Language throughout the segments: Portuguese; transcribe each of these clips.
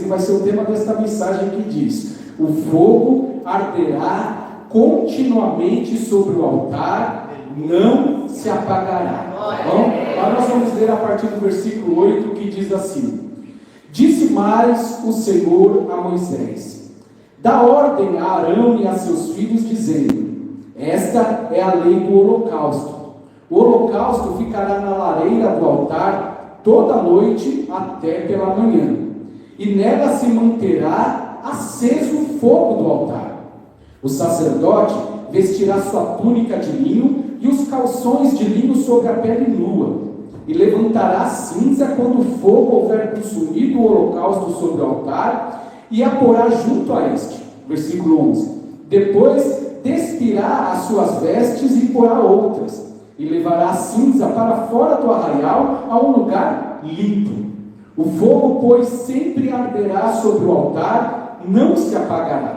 Esse vai ser o tema desta mensagem que diz: o fogo arderá continuamente sobre o altar, não se apagará. Bom, agora nós vamos ler a partir do versículo 8, que diz assim: disse mais o Senhor a Moisés: dá ordem a Arão e a seus filhos, dizendo: esta é a lei do holocausto. O holocausto ficará na lareira do altar toda noite até pela manhã, e nela se manterá aceso o fogo do altar. O sacerdote vestirá sua túnica de linho e os calções de linho sobre a pele nua, e levantará a cinza quando o fogo houver consumido o holocausto sobre o altar, e a porá junto a este. Versículo 11. Depois despirá as suas vestes e porá outras, e levará a cinza para fora do arraial a um lugar limpo. O fogo, pois, sempre arderá sobre o altar, não se apagará.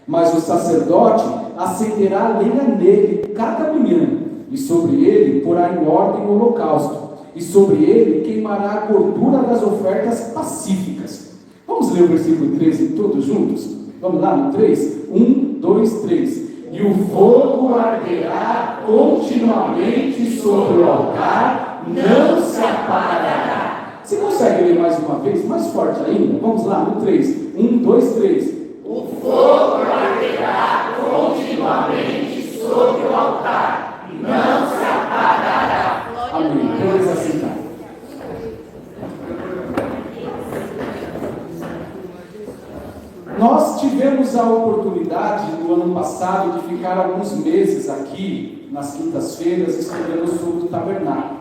Mas o sacerdote acenderá lenha nele cada manhã, e sobre ele porá em ordem o holocausto, e sobre ele queimará a gordura das ofertas pacíficas. Vamos ler o versículo 13 todos juntos? Vamos lá no 3? 1, 2, 3. E o fogo arderá continuamente sobre o altar, não se apagará. Você consegue ler mais uma vez? Mais forte ainda? Vamos lá no 3. 1, 2, 3. O fogo arderá continuamente sobre o altar, não se apagará. Amém. Vamos assentar. Nós tivemos a oportunidade no ano passado de ficar alguns meses aqui, nas quintas-feiras, estudando sobre o tabernáculo.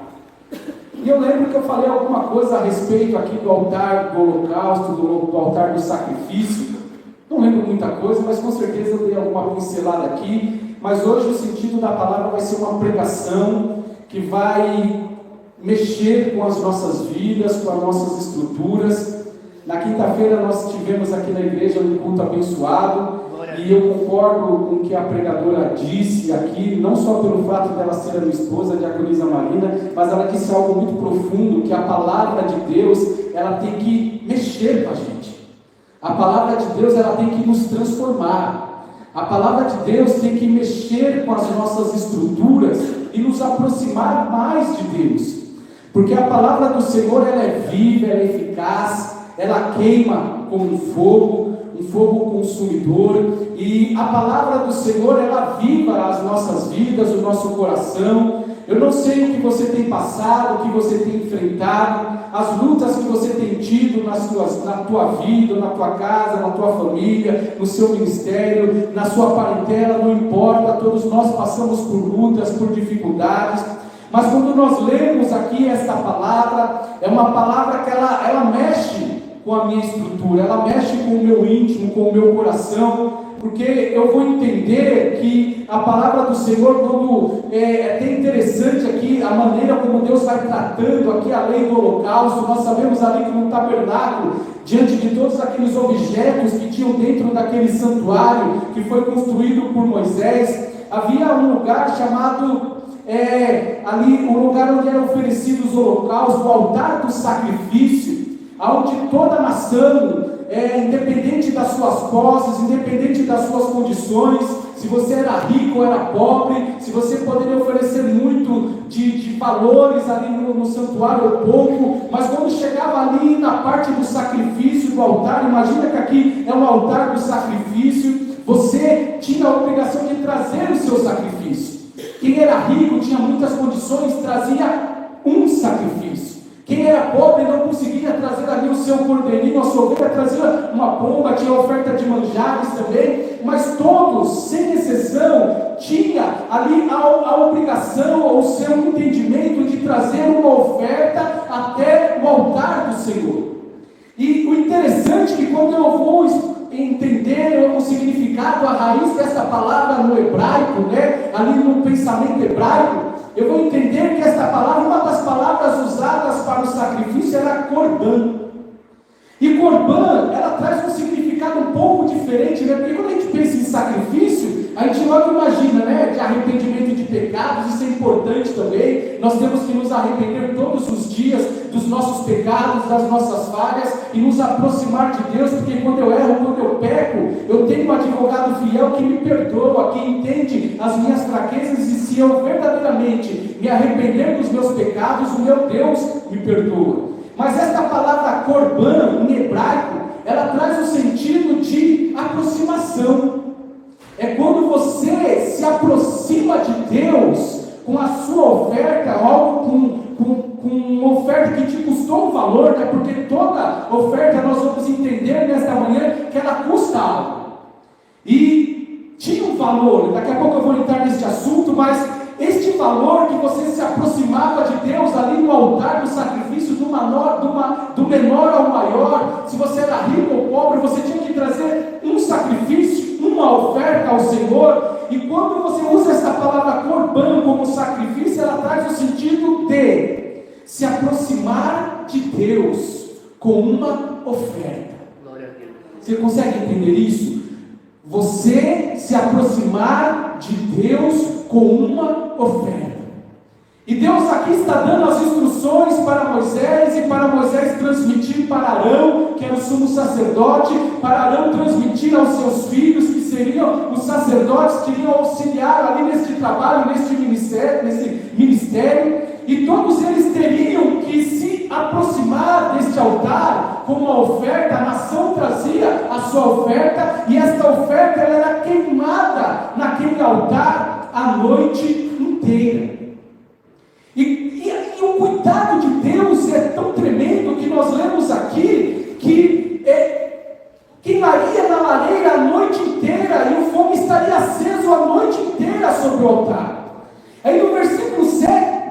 E eu lembro que eu falei alguma coisa a respeito aqui do altar do holocausto, do altar do sacrifício. Não lembro muita coisa, mas com certeza eu dei alguma pincelada aqui. Mas hoje o sentido da palavra vai ser uma pregação que vai mexer com as nossas vidas, com as nossas estruturas. Na quinta-feira nós tivemos aqui na igreja um culto abençoado, e eu concordo com o que a pregadora disse aqui, não só pelo fato dela ser a minha esposa, a diaconisa Marina, mas ela disse algo muito profundo, que a palavra de Deus, ela tem que mexer com a gente. A palavra de Deus, ela tem que nos transformar. A palavra de Deus tem que mexer com as nossas estruturas e nos aproximar mais de Deus. Porque a palavra do Senhor, ela é viva, ela é eficaz, ela queima como um fogo consumidor, e a palavra do Senhor, ela aviva as nossas vidas, o nosso coração. Eu não sei o que você tem passado, o que você tem enfrentado, as lutas que você tem tido na tua vida, na tua casa, na tua família, no seu ministério, na sua parentela, não importa, todos nós passamos por lutas, por dificuldades. Mas quando nós lemos aqui esta palavra, é uma palavra que ela mexe com a minha estrutura, ela mexe com o meu íntimo, com o meu coração, porque eu vou entender que a palavra do Senhor, quando é até interessante aqui, a maneira como Deus vai tratando aqui a lei do holocausto. Nós sabemos ali que no tabernáculo, diante de todos aqueles objetos que tinham dentro daquele santuário, que foi construído por Moisés, havia um lugar chamado, ali o lugar onde eram oferecidos os holocaustos, o altar do sacrifício, onde toda nação, independente das suas posses, independente das suas condições, se você era rico ou era pobre, se você poderia oferecer muito de valores ali no santuário ou pouco, mas quando chegava ali na parte do sacrifício, do altar, imagina que aqui é um altar do sacrifício, você tinha a obrigação de trazer o seu sacrifício. Quem era rico, tinha muitas condições, trazia um sacrifício. Quem era pobre não conseguia trazer ali o seu cordeirinho, a sua ovelha, trazia uma pomba, tinha oferta de manjares também, mas todos, sem exceção, tinha ali a obrigação, ou o seu entendimento de trazer uma oferta até o altar do Senhor. E o interessante é que quando eu vou entender o significado, a raiz dessa palavra no hebraico, ali no pensamento hebraico, eu vou entender que esta palavra, uma das palavras usadas para o sacrifício era corban. E corban, ela traz um significado um pouco diferente, porque quando a gente pensa em sacrifício, a gente logo imagina, de arrependimento de pecados, isso é importante. importante também. Nós temos que nos arrepender todos os dias dos nossos pecados, das nossas falhas e nos aproximar de Deus, porque quando eu erro, quando eu peco, eu tenho um advogado fiel que me perdoa, que entende as minhas fraquezas, e se eu verdadeiramente me arrepender dos meus pecados, o meu Deus me perdoa. Mas esta palavra corban, em hebraico, ela traz o sentido de aproximação. É quando você se aproxima de Deus com a sua oferta, algo com uma oferta que te custou um valor, né? Porque toda oferta nós vamos entender nesta manhã que ela custa algo. E tinha um valor, daqui a pouco eu vou entrar neste assunto, mas este valor que você se aproximava de Deus ali no altar do sacrifício, do menor ao maior, se você era rico ou pobre, você tinha que trazer um sacrifício, uma oferta ao Senhor. E quando você usa essa palavra corban como sacrifício, ela traz o sentido de se aproximar de Deus com uma oferta. Você consegue entender isso? Você se aproximar de Deus com uma oferta. E Deus aqui está dando as instruções para Moisés, e para Moisés transmitir para Arão, que era o sumo sacerdote, para Arão transmitir aos seus filhos, que seriam os sacerdotes que iriam auxiliar ali neste trabalho, nesse ministério, e todos eles teriam que se aproximar deste altar com uma oferta. A nação trazia a sua oferta, e esta oferta ela era queimada naquele altar a noite inteira. E o cuidado de Deus é tão tremendo que nós lemos aqui que queimaria na lareira a noite inteira, e o fogo estaria aceso a noite inteira sobre o altar. Aí no versículo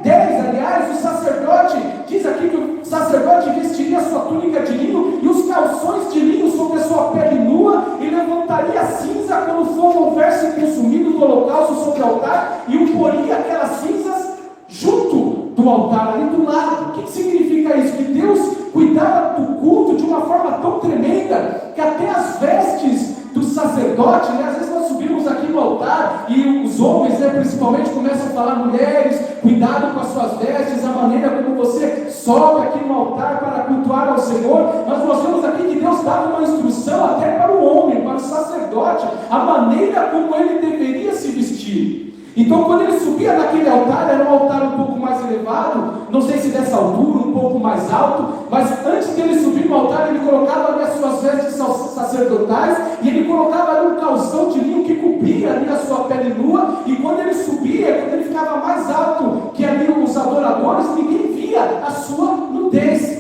10, aliás, o sacerdote, diz aqui que o sacerdote vestiria a sua túnica de linho e os calções de linho sobre a sua pele nua, e levantaria a cinza quando o fogo houvesse consumido do holocausto sobre o altar, e o poria aquelas cinzas junto do altar, ali do lado. O que significa isso? Que Deus cuidava do culto de uma forma tão tremenda, que até as vestes do sacerdote, né? Às vezes nós subimos aqui no altar, e os homens, né, principalmente, começam a falar: mulheres, cuidado com as suas vestes, a maneira como você sobe aqui no altar para cultuar ao Senhor. Mas nós vemos aqui que Deus dava uma instrução até para o homem, para o sacerdote, a maneira como ele deveria se vestir. Então, quando ele subia naquele altar, era um altar um pouco mais elevado, não sei se dessa altura, um pouco mais alto, mas antes dele subir no altar, ele colocava ali as suas vestes sacerdotais, e ele colocava ali um calção de linho que cobria ali a sua pele nua, e quando ele subia, quando ele ficava mais alto que ali os adoradores, ninguém via a sua nudez.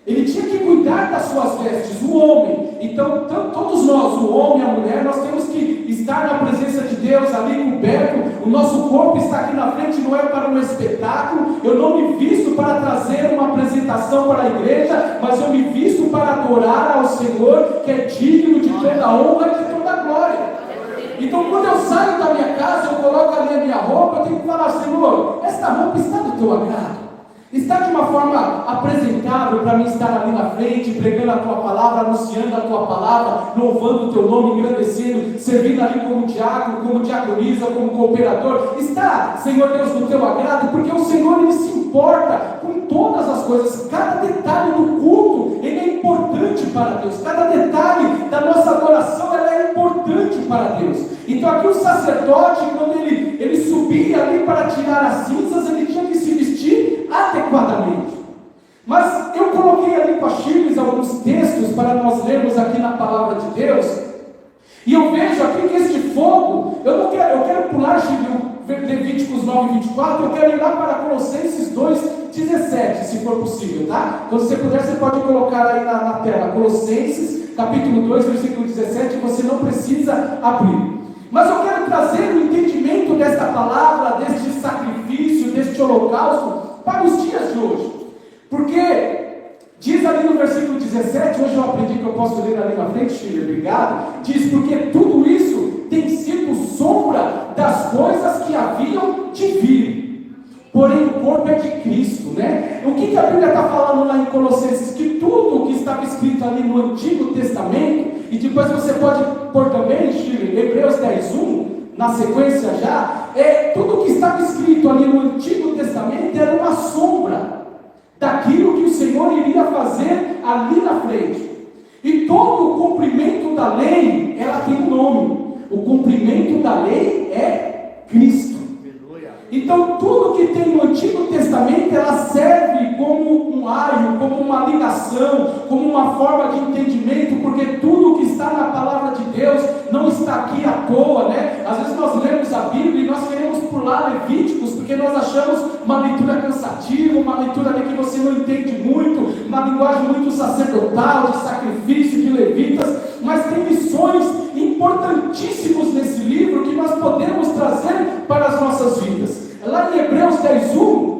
Ele tinha que cuidar das suas vestes, o homem. Então, todos nós, o homem e a mulher, nós temos que estar na presença de Deus ali coberto. O nosso corpo está aqui na frente, não é para um espetáculo. Eu não me visto para trazer uma apresentação para a igreja, mas eu me visto para adorar ao Senhor, que é digno de toda honra e de toda glória. Então, quando eu saio da minha casa, eu coloco ali a minha roupa, eu tenho que falar: Senhor, esta roupa está do teu agrado? Está de uma forma apresentável para mim estar ali na frente, pregando a tua palavra, anunciando a tua palavra, louvando o teu nome, engrandecendo, servindo ali como diácono, como diaconisa, como cooperador? Está, Senhor Deus, do teu agrado? Porque o Senhor, ele se importa com todas as coisas. Cada detalhe do culto, ele é importante para Deus. Cada detalhe da nossa adoração, ela é importante para Deus. Então aqui o sacerdote, quando ele subia ali para tirar as cinzas, ele tinha que se vestir adequadamente. Mas eu coloquei ali com a Chiles alguns textos para nós lermos aqui na palavra de Deus, e eu vejo aqui que este fogo, eu quero pular, Chiles, Levíticos 9, 24, eu quero ir lá para Colossenses 2, 17, se for possível, tá? Então, se você puder, você pode colocar aí na tela, Colossenses, capítulo 2, versículo 17, você não precisa abrir. Mas eu quero trazer o entendimento desta palavra, deste sacrifício, deste holocausto, para os dias de hoje. Porque diz ali no versículo 17, hoje eu aprendi que eu posso ler ali na frente, filho, obrigado. Diz: porque tudo isso tem sido sombra das coisas que haviam de vir, porém o corpo é de Cristo, né? O que a Bíblia está falando lá em Colossenses? Que tudo o que estava escrito ali no Antigo Testamento, e depois você pode pôr também, Hebreus 10:1, na sequência já, tudo o que estava escrito escrito ali no Antigo Testamento era uma sombra daquilo que o Senhor iria fazer ali na frente. E todo o cumprimento da lei, ela tem um nome. O cumprimento da lei é Cristo. Então tudo que tem no Antigo Testamento, ela serve como um aio, como uma ligação, como uma forma de entendimento, porque tudo que está na palavra de Deus não está aqui à toa, né? Às vezes nós lemos a Bíblia e nós queremos pular Levíticos, porque nós achamos uma leitura cansativa, uma leitura ali que você não entende muito, uma linguagem muito sacerdotal, de sacrifício, de levitas, mas tem lições importantíssimas nesse livro que nós podemos trazer para as nossas vidas. Lá em Hebreus 10:1,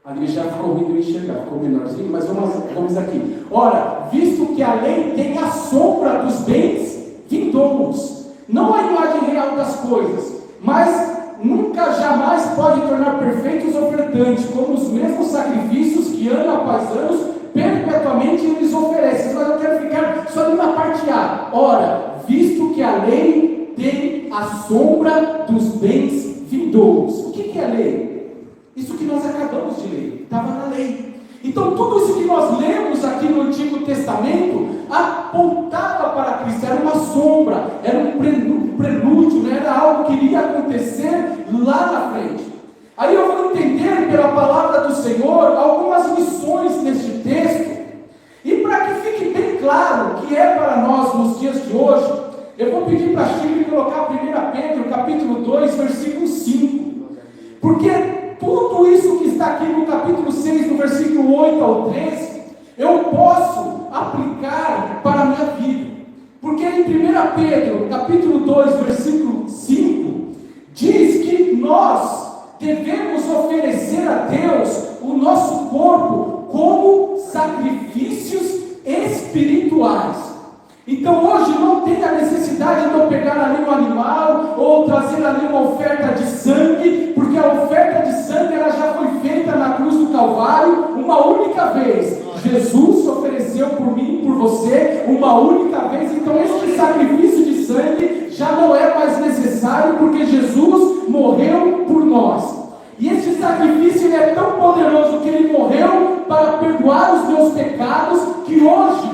ali já ficou ruim de enxergar, ficou menorzinho, mas vamos aqui. Ora, visto que a lei tem a sombra dos bens vindouros, não a imagem real das coisas, mas nunca jamais pode tornar perfeitos os ofertantes, como os mesmos sacrifícios que ano após ano, perpetuamente eles oferecem. Mas eu quero ficar só ali na parte A. Ora, visto que a lei tem a sombra dos bens vindouros. O que é a lei? Isso que nós acabamos de ler, estava na lei. Então tudo isso que nós lemos aqui no Antigo Testamento apontava para Cristo, era uma sombra, era um prelúdio, né? Era algo que iria acontecer lá na frente. Aí eu vou entender pela palavra do Senhor algumas lições neste texto, e para que fique bem claro que é para nós nos dias de hoje, eu vou pedir para a Chile colocar 1 Pedro, capítulo 2, versículo 5. Porque tudo isso que está aqui no capítulo 6, no versículo 8 ao 13, eu posso aplicar para a minha vida. Porque em 1 Pedro, capítulo 2, versículo 5, diz que nós devemos oferecer a Deus o nosso corpo como sacrifícios espirituais. Então hoje não tem a necessidade de eu pegar ali um animal ou trazer ali uma oferta de sangue, porque a oferta de sangue ela já foi feita na cruz do Calvário uma única vez. Jesus ofereceu por mim e por você uma única vez. Então esse sacrifício de sangue já não é mais necessário, porque Jesus morreu por nós. E esse sacrifício é tão poderoso que ele morreu para perdoar os meus pecados, que hoje,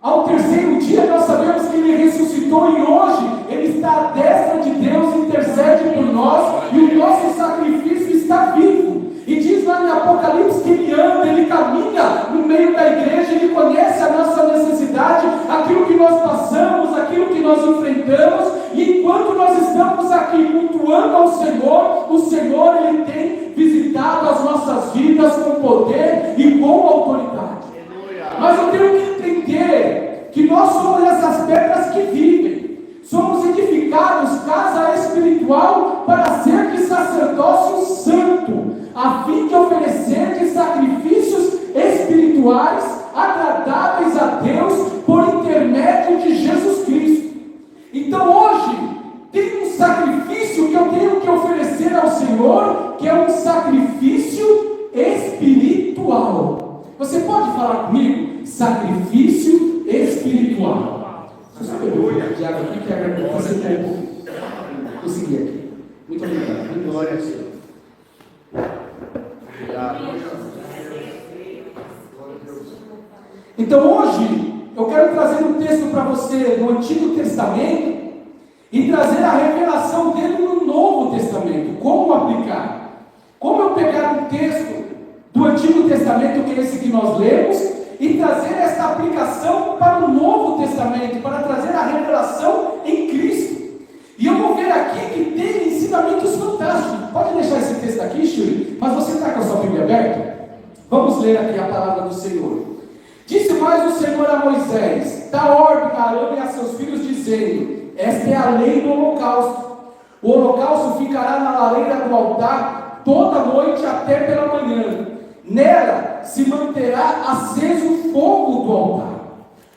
ao terceiro dia, nós sabemos que ele ressuscitou, e hoje ele está à destra de Deus, intercede por nós, e o nosso sacrifício está vivo. E diz lá em Apocalipse que ele anda, ele caminha no meio da igreja, ele conhece a nossa necessidade, aquilo que nós passamos, aquilo que nós enfrentamos, e enquanto nós estamos aqui cultuando ao Senhor, o Senhor ele tem visitado as nossas vidas com poder e com autoridade. Mas eu tenho que entender que nós somos essas pedras que vivem, somos edificados casa espiritual para ser de sacerdócio santo, a fim de oferecer de sacrifícios espirituais agradáveis a Deus por intermédio de Jesus Cristo. Então hoje tem um sacrifício que eu tenho que oferecer ao Senhor, que é um sacrifício espiritual. Você pode falar comigo? Sacrifício espiritual. Aleluia. Diabo, aqui que agradecer um pouco. Consegui aqui. Muito obrigado. Glória a Deus. Então hoje eu quero trazer um texto para você no Antigo Testamento e trazer a revelação dele no Novo Testamento. Como aplicar? Como eu pegar um texto do Antigo Testamento, que é esse que nós lemos, e trazer essa aplicação para o Novo Testamento, para trazer a revelação em Cristo. E eu vou ver aqui que tem ensinamentos fantásticos. Pode deixar esse texto aqui, Shuri? Mas você está com a sua Bíblia aberta? Vamos ler aqui a palavra do Senhor. Disse mais o Senhor a Moisés: dá ordem a Arão e a seus filhos, dizendo: esta é a lei do holocausto. O holocausto ficará na lareira do altar toda noite até pela manhã. Nela se manterá aceso o fogo do altar.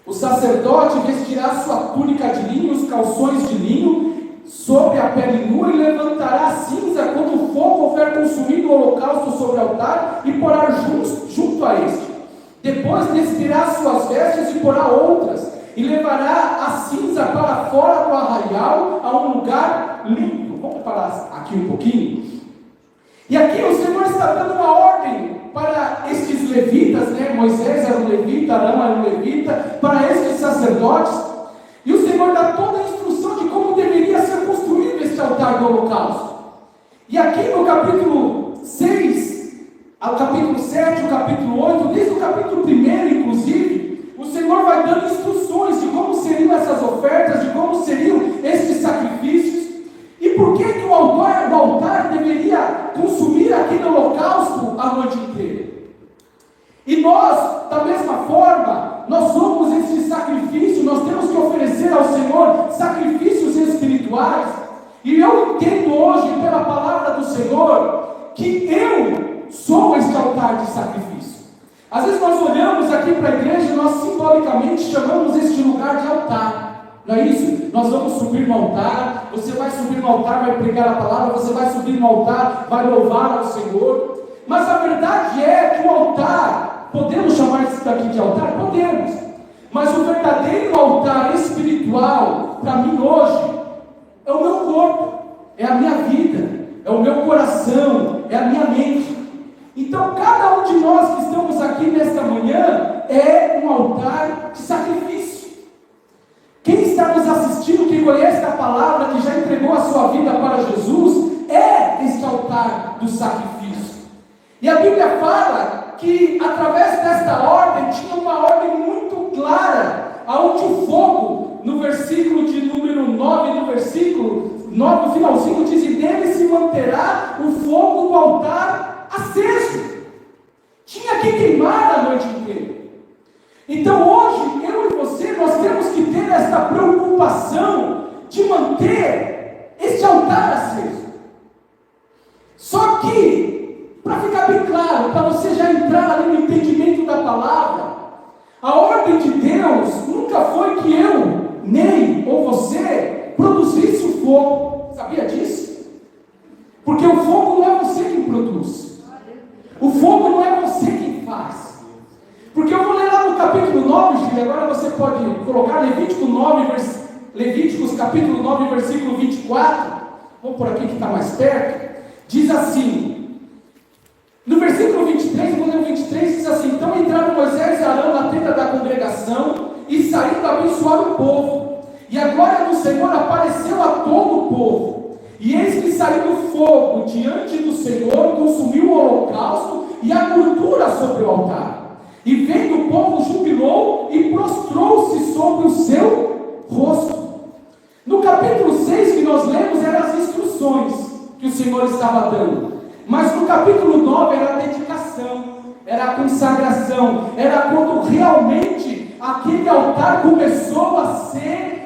O sacerdote vestirá sua túnica de linho, os calções de linho, sobre a pele nua, e levantará a cinza quando o fogo houver consumido o holocausto sobre o altar, e porá junto a este. Depois vestirá suas vestes e porá outras, e levará a cinza para fora do arraial, a um lugar limpo. Vamos parar aqui um pouquinho. E aqui o Senhor está dando uma ordem para estes levitas, né? Moisés era um levita, Arão era um levita, para estes sacerdotes. E o Senhor dá toda a instrução de como deveria ser construído este altar do holocausto. E aqui no capítulo 6, ao capítulo 7, o capítulo 8, desde o capítulo 1, inclusive, o Senhor vai dando instruções de como seriam essas ofertas, de como seriam estes sacrifícios. E por que o altar deveria consumir aquele holocausto a noite inteira? E nós, da mesma forma, nós somos este sacrifício, nós temos que oferecer ao Senhor sacrifícios espirituais. E eu entendo hoje, pela palavra do Senhor, que eu sou este altar de sacrifício. Às vezes nós olhamos aqui para a igreja e nós simbolicamente chamamos este lugar de altar. Não é isso? Nós vamos subir no altar, você vai subir no altar, vai pregar a palavra, você vai subir no altar, vai louvar ao Senhor. Mas a verdade é que o altar, podemos chamar isso daqui de altar? Podemos. Mas o verdadeiro altar espiritual, para mim hoje, é o meu corpo, é a minha vida, é o meu coração, é a minha mente. Então cada um de nós que estamos aqui nesta manhã é um altar de sacrifício. Quem está nos assistindo, quem conhece a palavra, que já entregou a sua vida para Jesus, é este altar do sacrifício. E a Bíblia fala que através desta ordem, tinha uma ordem muito clara, aonde o fogo, no versículo de número 9, no versículo 9, no finalzinho, diz: e dele se manterá o fogo do altar aceso. Tinha que queimar a noite inteira. Então hoje, eu e você, nós temos que ter esta preocupação de manter este altar aceso. Só que, para ficar bem claro, para você já entrar ali no entendimento da palavra, a ordem de Deus nunca foi que eu, nem ou você, produzisse o fogo. Sabia disso? Porque o fogo não é você quem produz. O fogo não é você quem faz. Porque eu vou ler lá no capítulo 9, Gil, agora você pode colocar Levíticos capítulo 9, versículo 24. Vamos por aqui que está mais perto. Diz assim, no versículo 23, vou ler o 23, diz assim: então entraram Moisés e Arão na tenda da congregação e saíram a abençoar o povo. E a glória do Senhor apareceu a todo o povo. E eis que saiu o fogo diante do Senhor, consumiu o holocausto e a gordura sobre o altar. E vendo o povo, jubilou e prostrou-se sobre o seu rosto. No capítulo 6 que nós lemos, eram as instruções que o Senhor estava dando. Mas no capítulo 9 era a dedicação, era a consagração, era quando realmente aquele altar começou a ser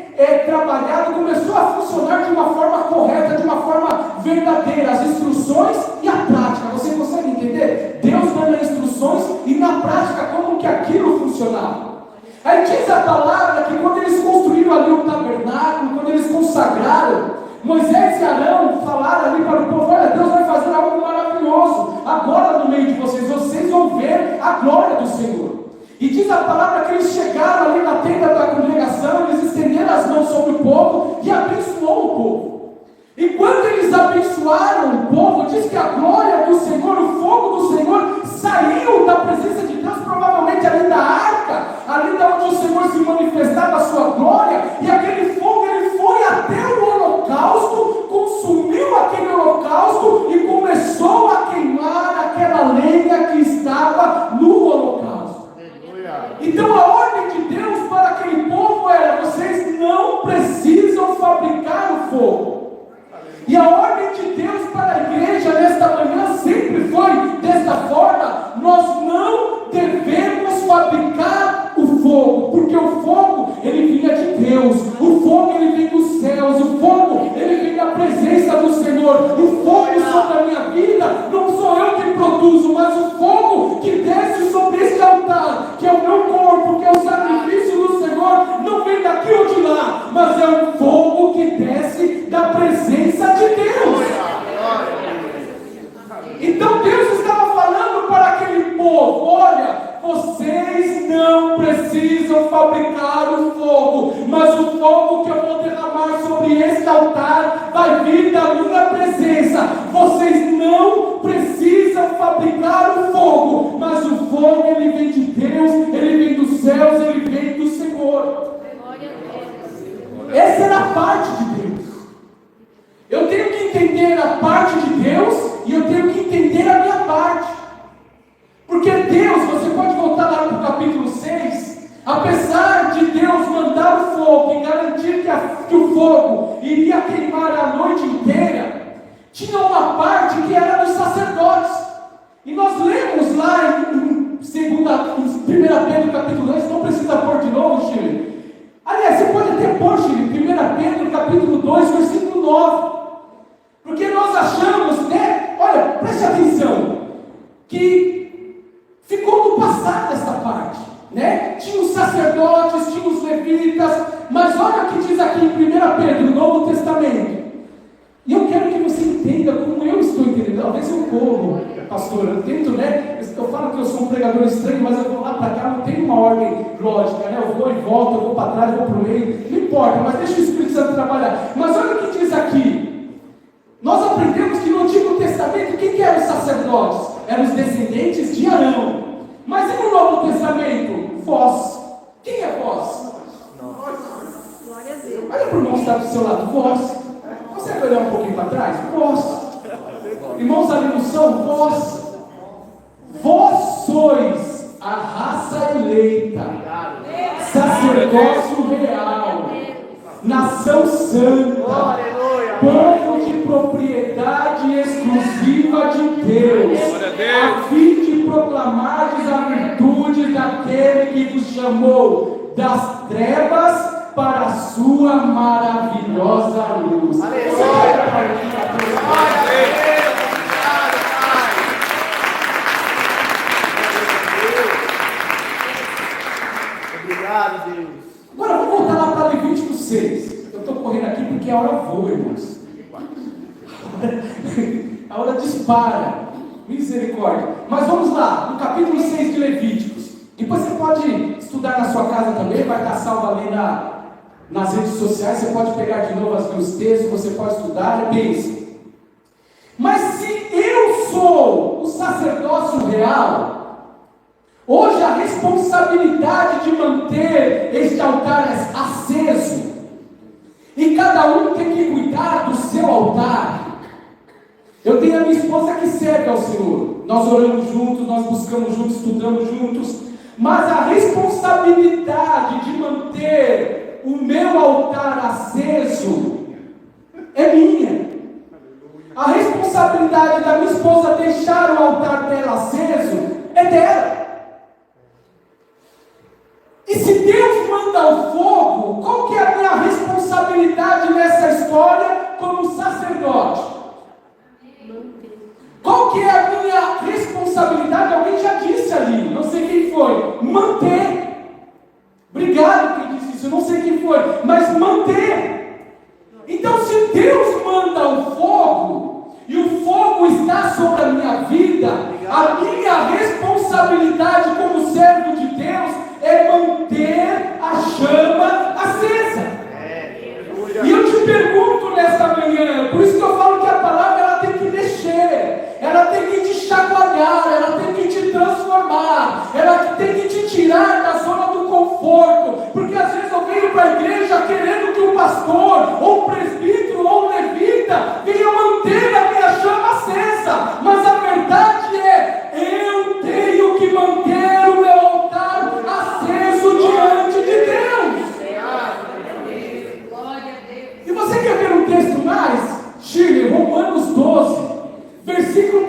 trabalhado, começou a funcionar de uma forma correta, de uma forma verdadeira, as instruções e a prática. Você consegue entender? Deus dando instruções e na prática como que aquilo funcionava. Aí diz a palavra que quando eles construíram ali o tabernáculo, quando eles consagraram, Moisés e Arão falaram ali para o povo: olha, Deus vai fazer algo maravilhoso agora no meio de vocês, vocês vão ver a glória do Senhor. E diz a palavra que eles chegaram ali na tenda da congregação, eles estenderam as mãos sobre o povo e abençoou o povo. E quando eles abençoaram o povo, diz que a glória do Senhor, o fogo do Senhor saiu da presença de Deus, provavelmente ali da arca, ali da onde o Senhor se manifestava a sua glória, e aquele fogo ele foi até o holocausto, consumiu aquele holocausto e começou a queimar aquela lenha que estava no holocausto. Então a ordem de Deus para aquele povo era: vocês não precisam fabricar o fogo. E a ordem de Deus para a igreja nesta manhã sempre foi desta forma: nós não devemos fabricar o fogo, porque o fogo ele vinha de Deus, o fogo ele vem dos céus, o fogo ele vem da presença do Senhor. O fogo sobre a minha vida não sou eu que produzo, mas o fogo que desce sobre este altar, que é o meu corpo, que é o sacrifício do Senhor, não vem daqui ou de lá, mas é o fogo que desce da presença de Deus. Então Deus estava falando para aquele povo: olha, vocês não precisam fabricar o fogo, mas o fogo que eu vou derramar sobre este altar vai vir da minha presença. entender a parte de Deus e eu tenho que entender a minha parte. Porque Deus, você pode voltar lá para o capítulo 6, apesar de Deus mandar o fogo e garantir que o fogo iria queimar a noite inteira, tinha uma parte que era dos sacerdotes. E nós lemos lá em 1 Pedro capítulo 2, não precisa pôr de novo, Chile. Aliás, você pode até pôr, Chile, 1 Pedro capítulo 2, versículo 9. Porque nós achamos, né? Olha, preste atenção, que ficou no passado essa parte, né? Tinha os sacerdotes, tinha os levitas, mas olha o que diz aqui em 1 Pedro, no Novo Testamento. E eu quero que você entenda como eu estou entendendo. Talvez eu corro, pastor, eu tento, né? Eu falo que eu sou um pregador estranho, mas eu vou lá para cá, não tem uma ordem lógica, né? Eu vou e volto, eu vou para trás, eu vou para o meio, não importa, mas deixa o Espírito Santo trabalhar. Mas olha o que diz aqui. Nós aprendemos que no Antigo Testamento, quem que eram os sacerdotes? Eram os descendentes de Arão. Mas e no Novo Testamento? Vós. Quem é vós? Glória a Deus. Olha para o irmão que está do seu lado, vós. Consegue olhar um pouquinho para trás? Vós. Irmãos ali no som, vós. Vós sois a raça eleita, sacerdócio real, nação santa, povo de propriedade exclusiva de Deus, a fim de proclamardes a virtude daquele que vos chamou das trevas para a sua maravilhosa luz. Obrigado, Deus. Agora vamos voltar lá para Levítico 6. Eu estou correndo aqui porque a hora voa, irmãos. A hora dispara. Misericórdia. Mas vamos lá, no capítulo 6 de Levíticos. Depois você pode estudar na sua casa também, vai estar salvo ali nas redes sociais. Você pode pegar de novo os textos, você pode estudar, pense. Mas se eu sou o sacerdócio real, hoje a responsabilidade de manter este altar aceso, e cada um tem que cuidar do seu altar. Eu tenho a minha esposa que serve ao Senhor, nós oramos juntos, nós buscamos juntos, estudamos juntos, mas a responsabilidade de manter o meu altar aceso é minha. A responsabilidade da minha esposa deixar o altar dela aceso é dela. E se Deus manda o fogo, qual que é a minha responsabilidade nessa história como sacerdote? Qual que é a minha responsabilidade? Alguém já disse ali, não sei quem foi. Manter. Obrigado quem disse isso, eu não sei quem foi, mas manter. Então se Deus manda o fogo, e o fogo está sobre a minha vida, a minha responsabilidade como servo de Deus é manter a chama acesa. E eu te pergunto nesta manhã, por isso que eu falo que a palavra ela tem que mexer, ela tem que te chacoalhar, ela tem que te transformar, ela tem que te tirar da zona do conforto, porque às vezes eu venho para a igreja querendo que o pastor, ou o presbítero, ou o levita venha manter a minha chama acesa, mas a verdade é, eu tenho que manter o meu altar aceso diante de Deus. E você quer ver um texto mais? Chile, Romanos 12, versículo 1.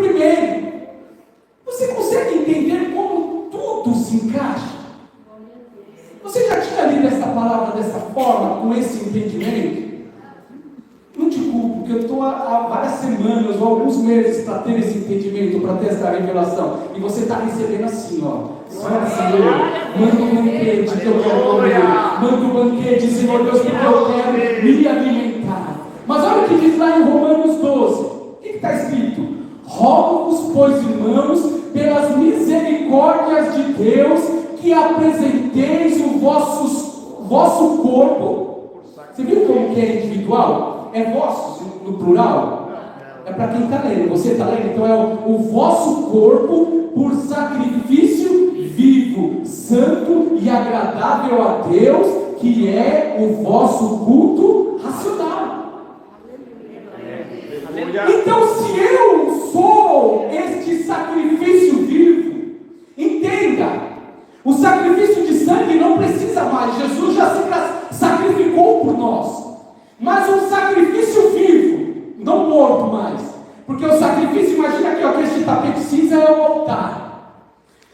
Você consegue entender como tudo se encaixa? Você já tinha lido essa palavra dessa forma, com esse entendimento? Não te culpo, porque eu estou há várias semanas ou alguns meses para ter esse entendimento, para ter essa revelação. E você está recebendo assim, ó. Senhor, manda um banquete que eu quero comer. Manda um banquete, Senhor Deus, porque eu quero me alimentar. Mas olha o que diz lá em Romanos 12. O que está escrito? Rogo-vos, pois, irmãos, pelas misericórdias de Deus, que apresenteis o vosso corpo. Você viu como que é individual? É vosso, no plural? É para quem está lendo. Você está lendo? Então é o vosso corpo por sacrifício vivo, santo e agradável a Deus, que é o vosso culto racional. Então, se eu sou este sacrifício vivo, entenda, o sacrifício de sangue não precisa mais, Jesus já se sacrificou por nós, mas um sacrifício vivo, não morto mais, porque o sacrifício, imagina aqui, ó, que este tapete cinza é o altar.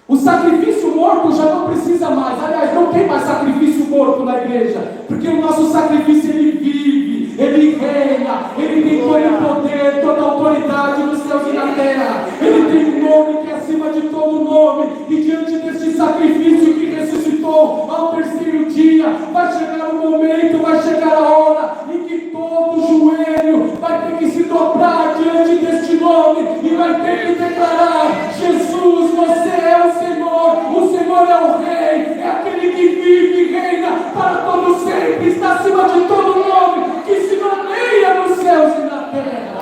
O sacrifício morto já não precisa mais. Aliás, não tem mais sacrifício morto na igreja, porque o nosso sacrifício, ele vive, ele reina, ele tem todo o poder, toda a autoridade nos céus e na terra. Ele tem um nome que é acima de todo nome, e diante deste sacrifício que ressuscitou ao terceiro dia, vai chegar o momento, vai chegar a hora em que todo joelho vai ter que se dobrar diante deste nome e vai ter que declarar: Jesus, você é o Senhor é o Rei, é aquele que vive e reina para todo sempre, está acima de todo nome que se nomeia nos céus e na terra.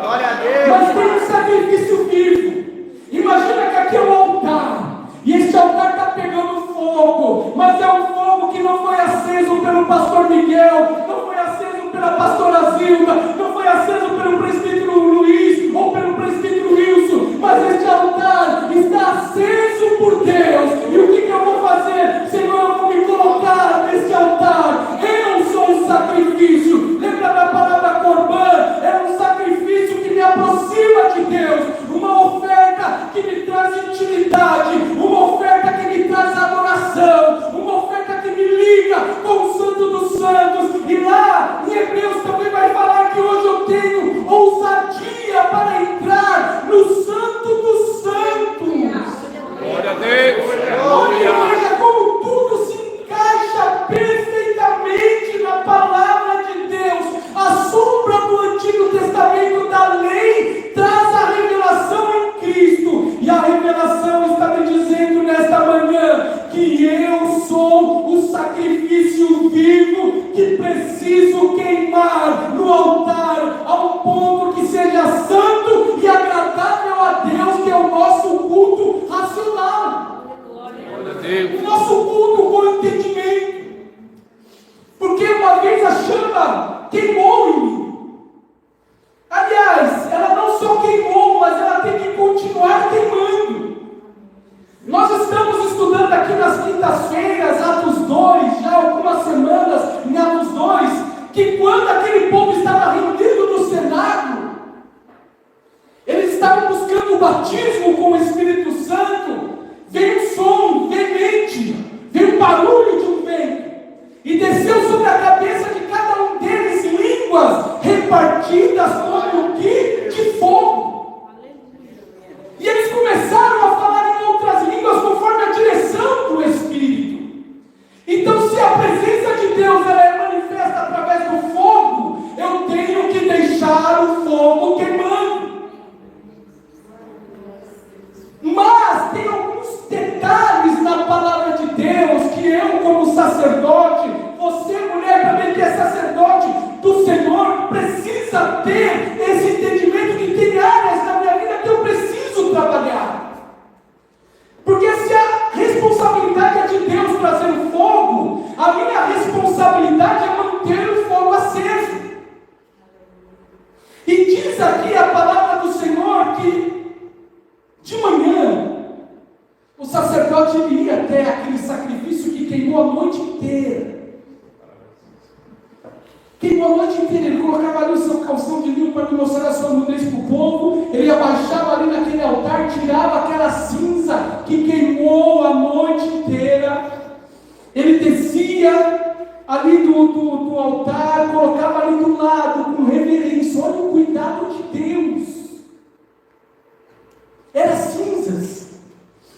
Glória a Deus. Mas tem um sacrifício vivo. Imagina que aqui é um altar, e este altar está pegando fogo, mas é um fogo que não foi aceso pelo pastor Miguel, não foi aceso pela pastora Zilda, não foi aceso pelo presbítero Luiz ou pelo presbítero Wilson, mas este altar está aceso por Deus. E o que eu vou fazer? Senhor, eu vou me colocar nesse altar. Eu sou um sacrifício. Lembra da palavra Corban? É um sacrifício que me aproxima de Deus, uma oferta que me traz intimidade, uma oferta que me traz adoração, uma oferta que me liga com o Santo dos Santos. E lá em Hebreus também vai falar que hoje eu tenho ousadia para entrar no Santo dos Santos. Glória a Deus. Olha como tudo se encaixa perfeitamente na palavra de Deus. A sombra do Antigo Testamento da lei traz a revelação em Cristo, e a revelação está me dizendo nesta manhã que eu sou o sacrifício vivo que preciso queimar no altar, a um ponto que seja santo e agradável a Deus, que é o nosso culto racional, o nosso culto com entendimento. Porque uma vez a chama queimou em mim. Aliás, ela não só queimou, mas ela tem que continuar queimando. Nós estamos estudando aqui nas quintas-feiras, Atos 2, já há algumas semanas em Atos 2, que quando aquele povo estava reunido no cenáculo, eles estavam buscando o batismo com o Espírito Santo, veio um som veemente, veio um barulho de um vento, e desceu sobre a cabeça de cada um deles línguas repartidas como que de fogo. E eles começaram a falar em outras línguas conforme a direção do Espírito. Então, se a presença de Deus ela é manifesta através do fogo, eu tenho que deixar o fogo queimando. Mas tem alguns detalhes na palavra de Deus que eu, como sacerdote, você, mulher, também que é sacerdote do Senhor, precisa ter esse entendimento que tem áreas na minha vida que eu preciso trabalhar. Porque se a responsabilidade é de Deus trazer o fogo, a minha responsabilidade é manter o fogo aceso. E diz aqui a palavra do Senhor que de manhã o sacerdote ia até aquele sacrifício que queimou a noite inteira. Queimou a noite inteira, ele colocava ali o seu calção de linho para mostrar a sua nudez para o povo, ele abaixava ali naquele altar, tirava aquela cinza que queimou a noite inteira, ele descia ali do altar, colocava ali do lado, com reverência. Olha o cuidado de Deus. Era cinzas,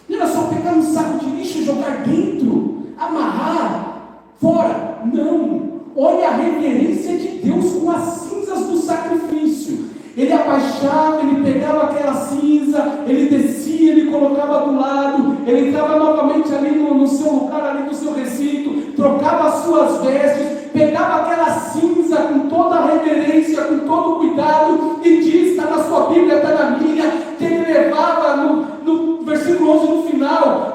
não era só pegar um saco de lixo e jogar dentro, amarrar, fora, não. Olha a reverência de Deus com as cinzas do sacrifício. Ele abaixava, ele pegava aquela cinza, ele descia, ele colocava do lado, ele entrava novamente ali no seu lugar, ali no seu recinto, trocava as suas vestes, pegava aquela cinza com toda a reverência, com todo o cuidado, e diz, está na sua Bíblia, está na minha, que ele levava no versículo 11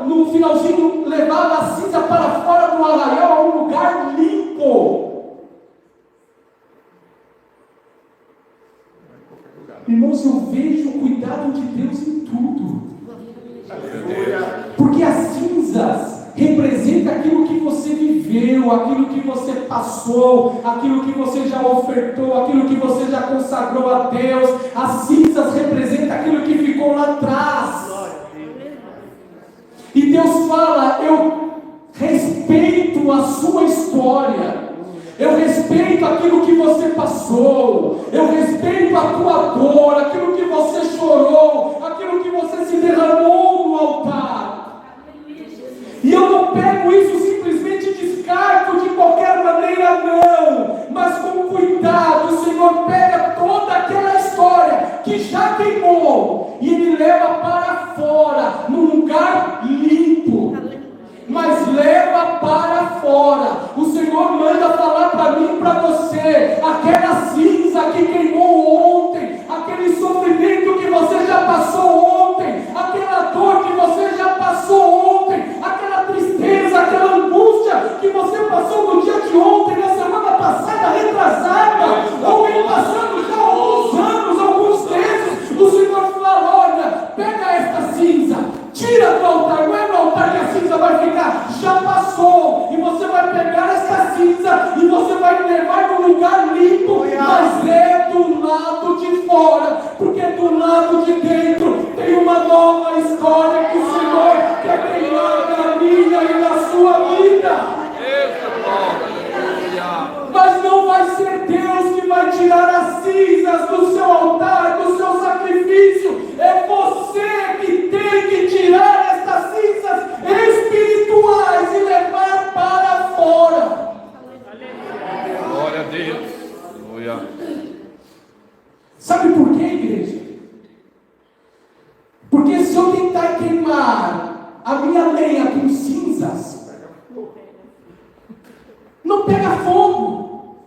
no finalzinho, levava a cinza para fora do arraial, a um lugar limpo. Irmãos, eu vejo o cuidado de Deus em tudo. Porque as cinzas representam aquilo que você viveu, aquilo que você passou, aquilo que você já ofertou, aquilo que você já consagrou a Deus. As cinzas representam aquilo que ficou lá atrás. E Deus fala: eu respeito a sua história, eu respeito aquilo que você passou, eu respeito a tua dor, aquilo que você chorou, aquilo que você se derramou no altar. E eu não pego isso simplesmente e descarto de qualquer maneira, não, mas com cuidado. O Senhor pega toda aquela história que já queimou e Ele leva para fora, num lugar limpo. Mas leva para fora. O Senhor manda falar para mim e para você: aquela cinza que queimou ontem, aquele sofrimento que você já passou ontem, aquela dor que você já passou ontem, aquela tristeza, aquela angústia que você passou no dia de ontem, na semana passada, retrasada, ou vem passando já alguns anos, alguns meses. O Senhor fala: olha, pega esta cinza, tira do altar. Não é no altar que a cinza vai ficar, já passou. E você vai pegar essa cinza e você vai levar para um lugar limpo, mas é do lado de fora, porque do lado de dentro tem uma nova história que o Senhor quer criar na minha e na sua vida. Mas não vai ser Deus que vai tirar as cinzas do seu altar, do seu sacrifício. É você que tem que tirar estas cinzas espirituais e levar para fora. Glória a Deus. Aleluia. Sabe por quê, igreja? Porque se eu tentar queimar a minha lenha com cinzas, não pega fogo.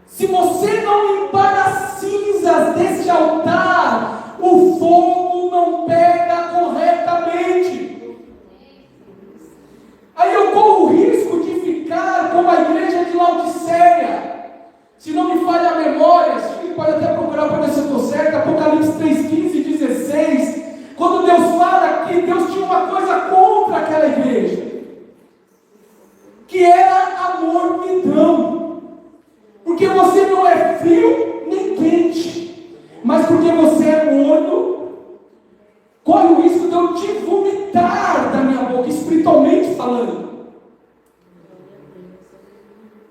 Se você não limpar as cinzas desse altar, o fogo não pega corretamente. Aí eu corro o risco de ficar como a igreja de Laodiceia. Se não me falha a memória, você pode até procurar para ver se eu estou certo, Apocalipse 3, 15 e 16, quando Deus fala que Deus tinha uma coisa contra aquela igreja, que era amor-midão. Porque você não é frio nem quente, mas porque você é morno, corre o risco de eu te vomitar da minha boca, espiritualmente falando.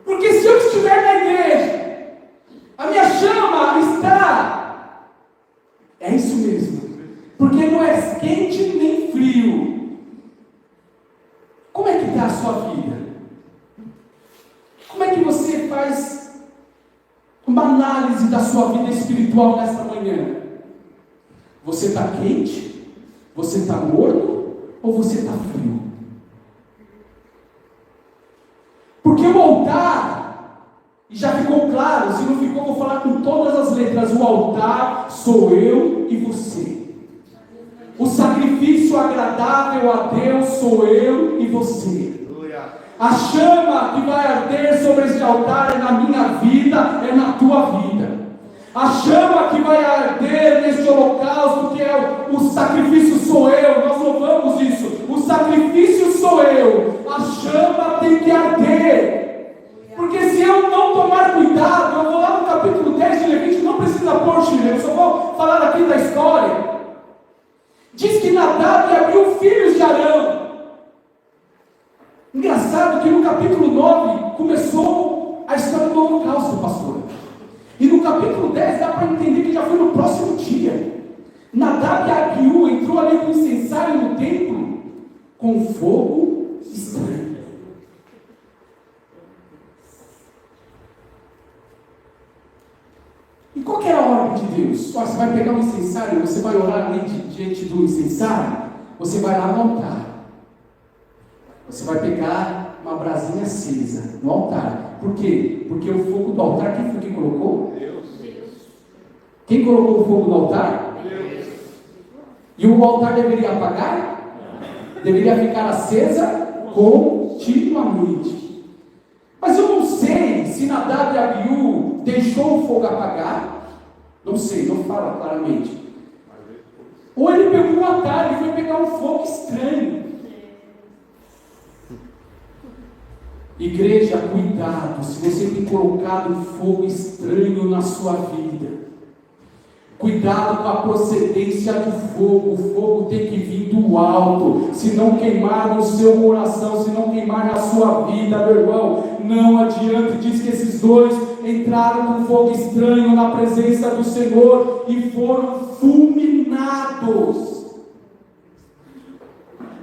Porque se eu estiver na igreja, a minha chama está, é isso mesmo, porque não é quente nem frio. Como é que está a sua vida? Como é que você faz uma análise da sua vida espiritual nesta manhã? Você está quente? Você está morno? Ou você está frio? Porque o altar, e já ficou claro, se não ficou, vou falar com todas as letras: o altar sou eu e você. O sacrifício agradável a Deus sou eu e você. A chama que vai arder sobre este altar é na minha vida, é na tua vida. A chama que vai arder neste holocausto, que é o sacrifício sou eu, nós louvamos isso. O sacrifício sou eu. A chama tem que arder. Porque se eu não tomar cuidado, eu vou lá no capítulo 10 de Levítico, não precisa pôr, Chile, eu só vou falar aqui da história. Diz que Nadab e Abiú, filhos de Arão. Engraçado que no capítulo 9 começou a história do holocausto, pastor. E no capítulo 10 dá para entender que já foi no próximo dia. Nadab e Abiú entrou ali com o incensário no templo com fogo estranho. E qual que era a ordem de Deus? Você vai pegar um incensário, você vai orar ali diante do incensário, você vai lá no altar. Você vai pegar uma brasinha acesa no altar. Por quê? Porque o fogo do altar, quem foi que colocou? Deus. Quem colocou o fogo no altar? Deus. E o altar deveria apagar? Deveria ficar acesa continuamente. Mas eu não sei se Nadab e Abiú deixou o fogo apagar Não sei, não fala claramente. Ou ele pegou um atalho e foi pegar um fogo estranho. Igreja, cuidado, se você tem colocado um fogo estranho na sua vida. Cuidado com a procedência do fogo. O fogo tem que vir do alto. Se não queimar no seu coração, se não queimar na sua vida, meu irmão, não adianta. Diz que esses dois entraram com fogo estranho na presença do Senhor e foram fulminados.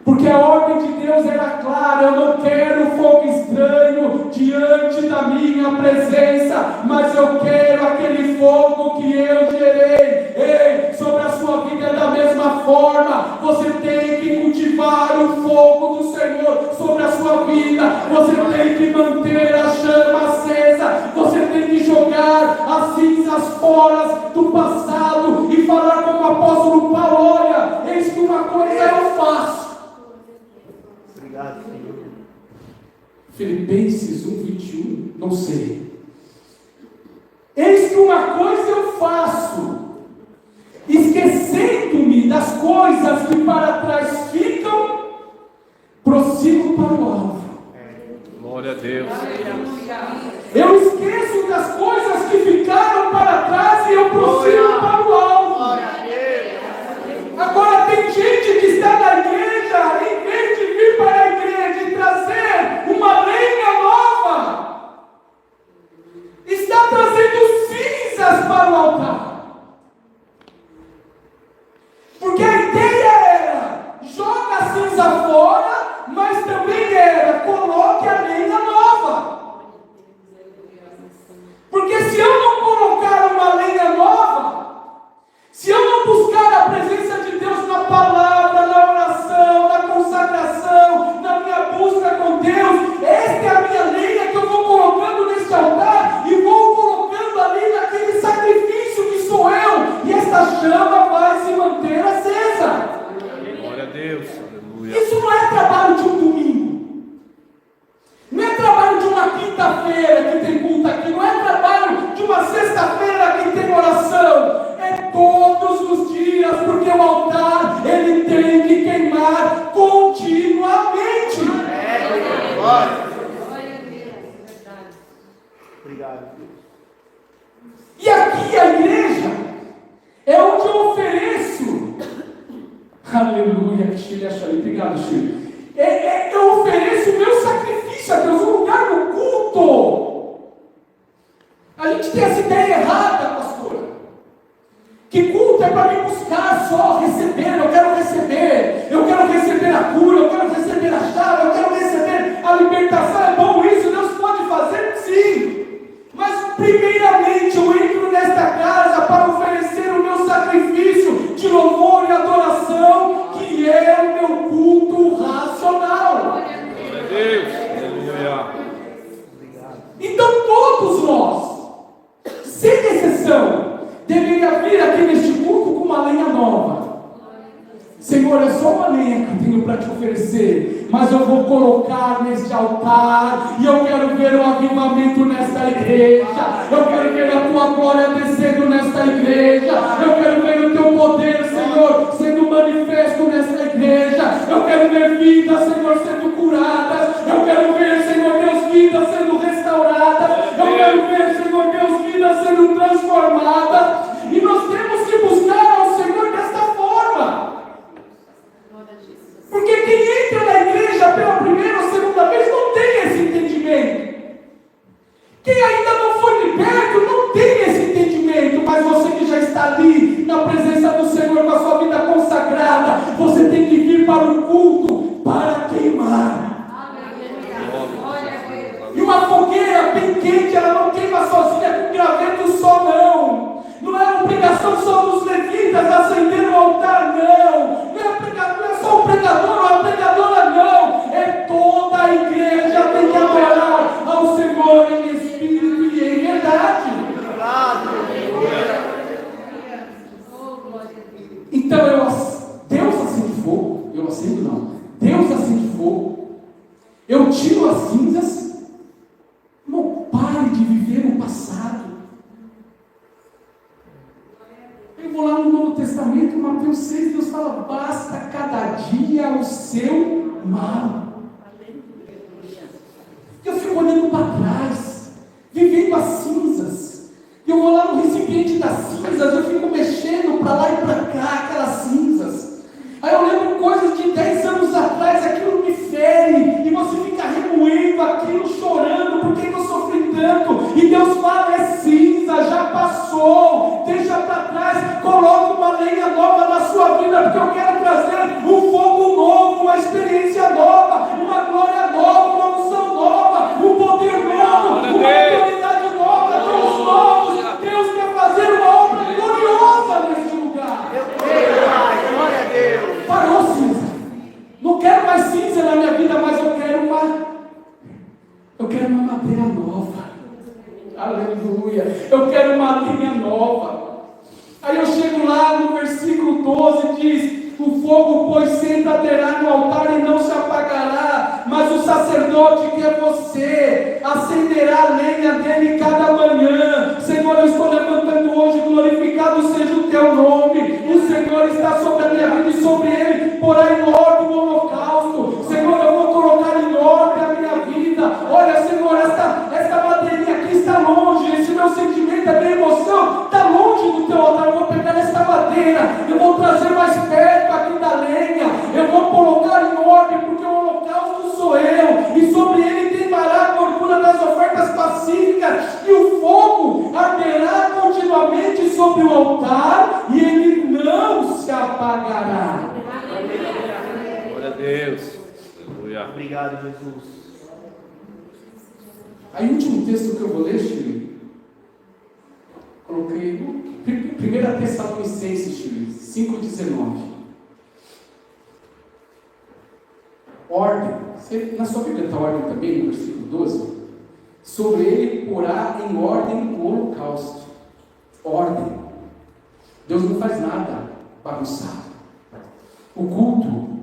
Porque a ordem de Deus era clara: eu não quero fogo estranho diante da minha presença, mas eu quero aquele fogo que eu gerei. Ei, sobre a sua vida é da mesma forma. Você tem que cultivar o fogo do Senhor sobre a sua vida. Você tem que manter a chama acesa. Você tem que jogar as cinzas fora do passado e falar como o apóstolo Paulo: olha, eis que uma coisa eu faço. Obrigado, Senhor. Filipenses 1:21, não sei. Eis que uma coisa eu faço, esquecendo-me das coisas que para trás ficam, prossigo para o alvo. Glória a Deus. Eu esqueço das coisas que ficaram para trás e eu prossigo para o alvo. Agora tem gente que está na igreja, em vez de vir para a igreja e trazer uma lenha nova, está trazendo cinzas para o altar. Porque a ideia era: joga a cinza fora, mas também era: coloque a lenha nova. Porque se eu não colocar uma lenha nova, se eu não buscar a presença de Deus na palavra, na oração, na consagração, na minha busca com Deus, esta é a minha lenha que eu vou colocando neste altar e vou colocando ali naquele sacrifício que sou eu, e esta chama vai se manter acesa. Glória a Deus. Aleluia. Isso não é trabalho de um domingo, não é trabalho de uma quinta-feira que tem culto aqui, não é trabalho de uma sexta-feira que tem oração. É todos os dias, porque o altar ele tem que queimar continuamente. Obrigado, Deus. E aqui a igreja é onde eu ofereço. Aleluia, Chile, obrigado, Chile. Eu ofereço o meu sacrifício a Deus, um lugar no culto. A gente tem essa ideia errada, pastor. Que culto é para me buscar só, receber, eu quero receber a cura, eu quero receber a chave, eu quero receber a libertação. É bom isso, Deus pode fazer? Sim. Mas primeiramente eu entro nesta casa para oferecer o meu sacrifício de louvor e adoração, que é o meu culto racional. Glória a Deus. Aleluia. Então todos nós, sem exceção, deveria vir aqui neste culto com uma lenha nova. Senhor, é só uma lenha que eu tenho para te oferecer, mas eu vou colocar neste altar, e eu quero ver o avivamento nesta igreja, eu quero ver a tua glória descendo nesta igreja, eu quero ver o teu poder, Senhor, sendo manifesto nesta igreja, eu quero ver vidas, Senhor, sendo curadas, eu quero ver, Senhor Deus, vidas sendo restauradas, eu quero ver, Senhor Deus, vidas sendo transformadas, e nós temos que buscar ao Senhor desta forma. Porque quem entra na igreja pela primeira ou segunda vez não tem esse entendimento. Quem ainda não foi liberto não tem esse entendimento. Mas você que já está ali na presença do Senhor com a sua vida consagrada, você tem que vir para o culto para queimar. E uma fogueira bem quente, ela não queima sozinha com graveto só, não. Não é obrigação só dos levitas acender o altar, não. Não é só o pregador ou a pregadora, não. É toda a igreja tem que adorar ao Senhor em espírito e em verdade. Então Deus acende fogo. Eu acendo não. Deus acende fogo vou lá no Novo Testamento, Mateus 6, Deus fala, basta cada dia o seu mal. Eu fico olhando para trás, vivendo as cinzas. Eu vou lá no recipiente das cinzas, eu fico mexendo para lá e para cá, aquelas cinzas. Aí eu lembro coisas de 10 anos atrás, aquilo me fere, e você fica remoendo aquilo, chorando, por que eu sofri tanto? E Deus fala, é cinza, já passou, deixa para trás, coloca uma lenha nova na sua vida, porque eu quero trazer um fogo novo, uma experiência nova, uma glória nova, uma unção nova, um poder novo, uma autoridade nova, Deus novos. Deus quer fazer uma obra gloriosa neste lugar. Eu creio, Pai. Glória a Deus. Parou cinza. Não quero mais cinza na minha vida, mas eu quero uma madeira nova. Aleluia. Eu quero uma linha nova. Aí eu chego lá no versículo 12, diz: o fogo, pois, sempre arderá no altar e não se apagará, mas o sacerdote, que é você, acenderá a lenha dele cada manhã. Senhor, eu estou levantando hoje, glorificado seja o teu nome. O Senhor está sobre a minha vida e sobre ele porá em ordem o holocausto. Senhor, eu vou colocar em ordem a minha vida. Olha, Senhor, esta madeirinha aqui está longe, esse meu sentimento, a minha emoção está longe do teu altar. Eu vou pegar esta madeira, eu vou trazer mais perto aqui da lenha, eu vou colocar em ordem, porque o holocausto sou eu, e sobre ele queimará a gordura das ofertas pacíficas, e o fogo arderá continuamente sobre o altar, e ele não se apagará. Glória a Deus. Aleluia. Obrigado, Jesus. Aí o último texto que eu vou ler, Chile, coloquei 1 Tessalonicenses, Chile, 5,19. Ordem, na sua Bíblia está ordem também, no versículo 12. Sobre ele porá em ordem o holocausto. Ordem. Deus não faz nada bagunçado. O culto,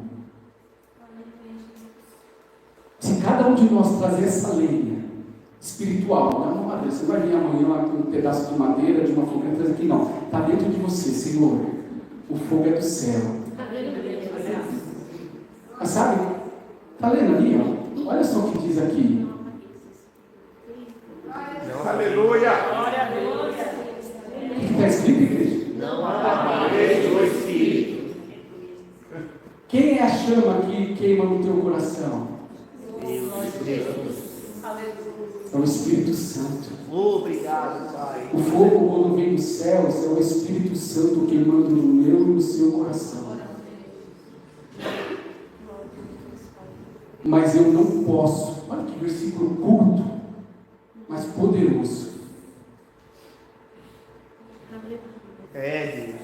se cada um de nós trazer essa lenha espiritual, não é uma madeira, você vai vir amanhã lá com um pedaço de madeira, de uma fogueira, traz aqui, não, está dentro de você, Senhor, o fogo é do céu. Mas sabe, está lendo ali, ó? Olha só o que diz aqui. Aleluia. O que está escrito, igreja? Não apagueis o Espírito. Quem é a chama que queima no teu coração? Deus. É o Espírito Santo. Obrigado, Pai. O fogo, quando vem dos céus, é o Espírito Santo queimando no meu e no seu coração. Mas eu não posso, olha que versículo curto, mas poderoso.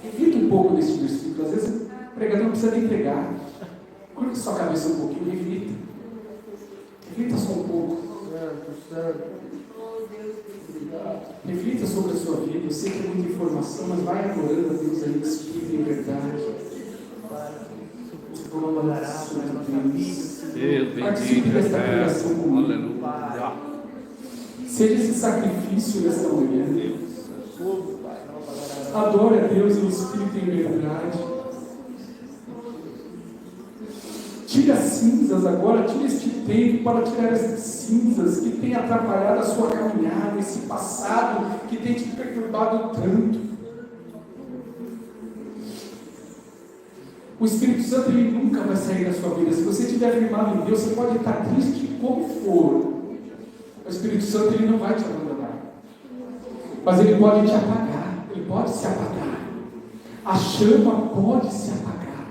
Reflita um pouco nesse versículo. Às vezes o pregador não precisa nem pregar. Curva sua cabeça um pouquinho, reflita. Reflita só um pouco. Reflita sobre a sua vida. Eu sei que é muita informação, mas vai adorando a Deus aí, Espírito em verdade. Deus Participe bendito, desta pregação comigo. aleluia. Seja esse sacrifício nesta manhã. Adore a Deus em espírito e em verdade. Tire as cinzas agora, tire este tempo para tirar essas cinzas que tem atrapalhado a sua caminhada, esse passado que tem te perturbado tanto. O Espírito Santo, ele nunca vai sair da sua vida. Se você estiver firmado em Deus, você pode estar triste como for. O Espírito Santo, ele não vai te abandonar. Mas ele pode te apagar. Ele pode se apagar. A chama pode se apagar.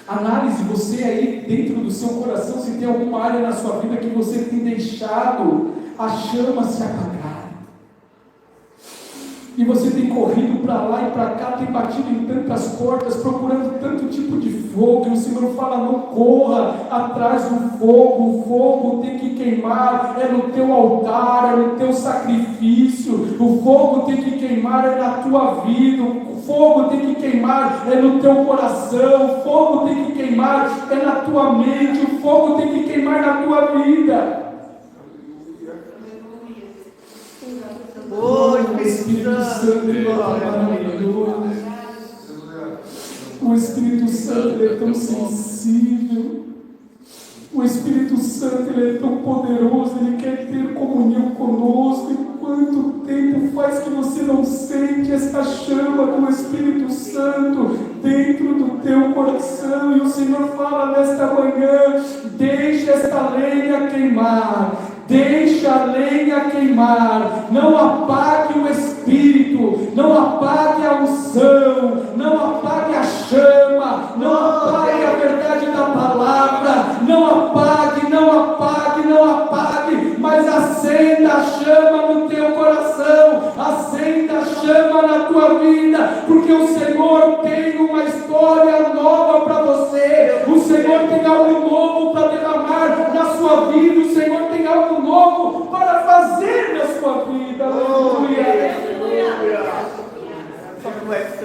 Análise você aí dentro do seu coração, se tem alguma área na sua vida que você tem deixado a chama se apagar. E você tem corrido para lá e para cá, tem batido em tantas portas, procurando tanto tipo de fogo, e o Senhor fala, não corra atrás do fogo, o fogo tem que queimar, é no teu altar, é no teu sacrifício, o fogo tem que queimar, é na tua vida, o fogo tem que queimar, é no teu coração, o fogo tem que queimar, é na tua mente, o fogo tem que queimar na tua vida. Oi, Espírito Santo, aleluia. O Espírito Santo, ele é tão sensível. O Espírito Santo, ele é tão poderoso, ele quer ter comunhão conosco. E quanto tempo faz que você não sente esta chama do Espírito Santo dentro do teu coração? E o Senhor fala nesta manhã: deixa esta lenha queimar. Deixa a lenha queimar, não apague o Espírito, não apague a unção, não apague a chama, não apague a verdade da palavra, não apague, não apague, não apague, mas acenda a chama no teu coração, acenda a chama na tua vida, porque o Senhor tem uma história nova para você, o Senhor tem algo novo para derramar na sua vida, o Senhor tem algo novo para